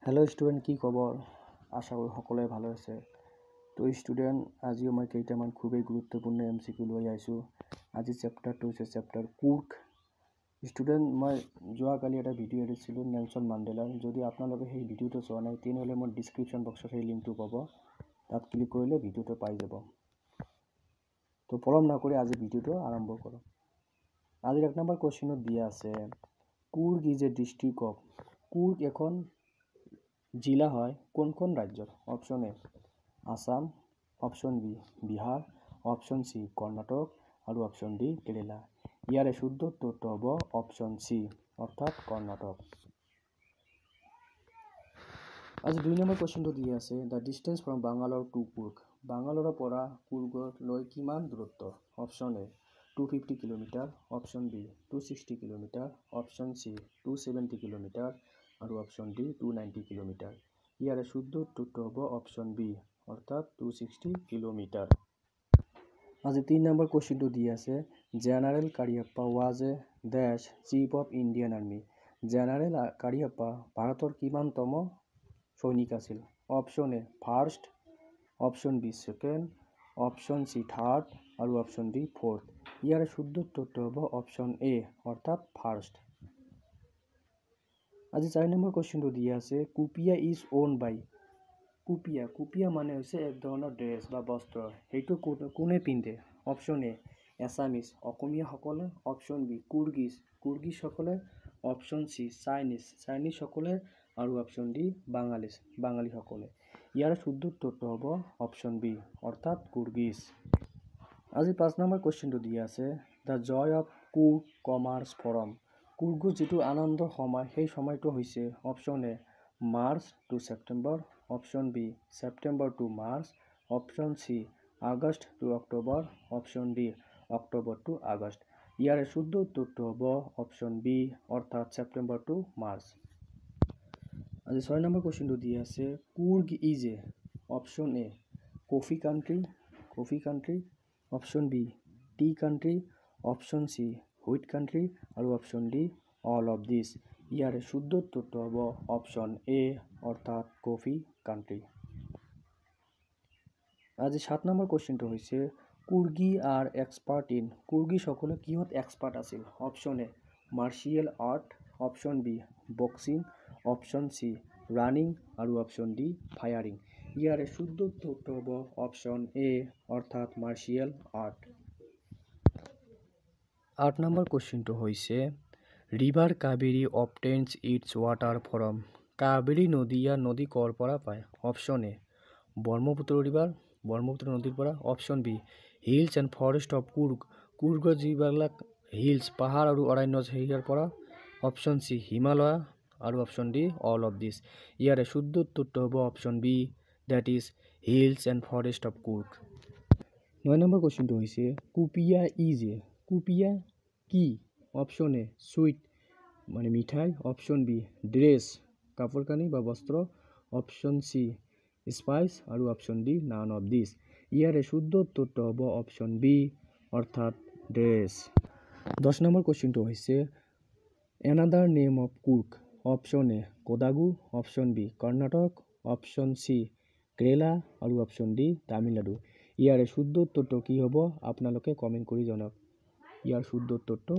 hello student की खबर आशा करो सकलोरे ভালো আছে তো স্টুডেন্ট আজিও মই কেইটামান খুবেই গুৰুত্বপূৰ্ণ এমসিকিউ লৈ আইছো আজি চ্যাপ্টাৰটো হৈছে চ্যাপ্টাৰ কুৰ্ক স্টুডেন্ট মই যোৱা কালি এটা ভিডিও এডিছিলো নেলসন মান্ডেলাৰ যদি আপোনালোকে সেই ভিডিওটো চোৱা নাই তেনেহলে মই ডেসক্ৰিপচন বক্সত সেই লিংকটো পাব তাত ক্লিক কৰিলে ভিডিওটো পাই যাব তো পলম নকৰি আজি ভিডিওটো আৰম্ভ কৰো আজিৰ এক নম্বৰ কোৱেশ্চনত দিয়া আছে Coorg is a district of Coorg এখন जिला है कौन राज्य option A Assam option B Bihar option C Karnataka और ऑप्शन डी केरला यार शुद्ध उत्तर हब ऑप्शन सी अर्थात कर्नाटक आज 2 नम्बर क्वेश्चन दिए আছে the distance from Bangalore to Coorg Bangalore পৰা কুৰ্গলৈ কিমান দূৰত্ব option A 250 kilometre option B 260 kilometre option C 270 kilometre और ऑप्शन डी 290 किलोमीटर यार शुद्ध उत्तर हब ऑप्शन बी अर्थात 260 किलोमीटर आज 3 नम्बर क्वेश्चन दिए আছে general Kariappa was a dash chief of Indian army general Kariappa भारतर किमानतम सैनिक आसिल option A first option B second option C third और ऑप्शन डी फोर्थ यार शुद्ध उत्तर हब ऑप्शन ए अर्थात फर्स्ट आज 4 नम्बर क्वेश्चन दिए আছে कुपिया इज ओन बाय कुपिया माने হৈছে এক ধৰণৰ ড্ৰেছ বা বস্ত্ৰ হেতু কোনে পিন্ধে অপশন এ এছামিজ অসমীয়া সকলে অপশন বি কুৰ্গিজ সকলে অপশন সি চাইনিজ সকলে আৰু অপশন ডি বাঙালী সকলে ইয়াৰ শুদ্ধ উত্তৰটো হ'ব অপশন বি অৰ্থাৎ কুৰ্গিজ আজি 5 নম্বৰ কোৱেশ্চনটো দিয়া আছে the joy of Coorg comes from কুৰ্গৰ যেটো আনন্দৰ সময় সেই সময়টো হৈছে option A March to September option B September to March option C August to October option D October to August ইয়াৰ শুদ্ধ উত্তৰটো হ'ব অপশন বি অৰ্থাৎ সেপ্টেম্বৰ টু মাৰ্চ আজি 6 নম্বৰ কোৱেশ্চনটো দিয়া আছে Coorg is a option A coffee country option B tea country option C wheat country और option D all of this यार शुद्ध उत्तर हब ऑप्शन ए अर्थात कफी कांट्री आज 7 नम्बर क्वेश्चन होइसे कुर्गी आर एक्सपार्ट इन कुर्गी सकले किहत एक्सपार्ट आसिल option A martial art option B boxing option C running और ऑप्शन डी फायरिंग यार शुद्ध उत्तर हब ऑप्शन ए अर्थात मार्शियल आर्ट 8 नम्बर क्वेश्चन होइसे river Kaveri obtains its water from Kaveri नदी या नदी কৰ পৰা পায় ऑप्शन ए ब्रह्मपुत्र नदीৰ পৰা option B hills and forest of Coorg जिবিলাক हिल्स পাহাৰ আৰু অৰণ্য হেৰিৰ পৰা ऑप्शन सी हिमालय और option D all of this ইয়াৰ শুদ্ধ উত্তৰটো হ'ব option B that is hills and forest of Coorg 9 number question होइसे कुपिया इज ए कुपिया की ऑप्शन ए स्वीट माने मिठाई ऑप्शन बी ड्रेस कापड़ कानी बा वस्त्र ऑप्शन सी स्पाइस और option D none of this यार शुद्ध उत्तरটো হ'ব ऑप्शन बी अर्थात ड्रेस 10 नम्बर क्वेश्चन होइसे another name of Coorg option A Kodagu option B Karnataka option C Kerala और ऑप्शन डी तामिलनाडु यार शुद्ध उत्तरটো কি হ'ব আপোনালোকে কমেন্ট কৰি জনাওক ইয়াৰ শুদ্ধ উত্তৰটো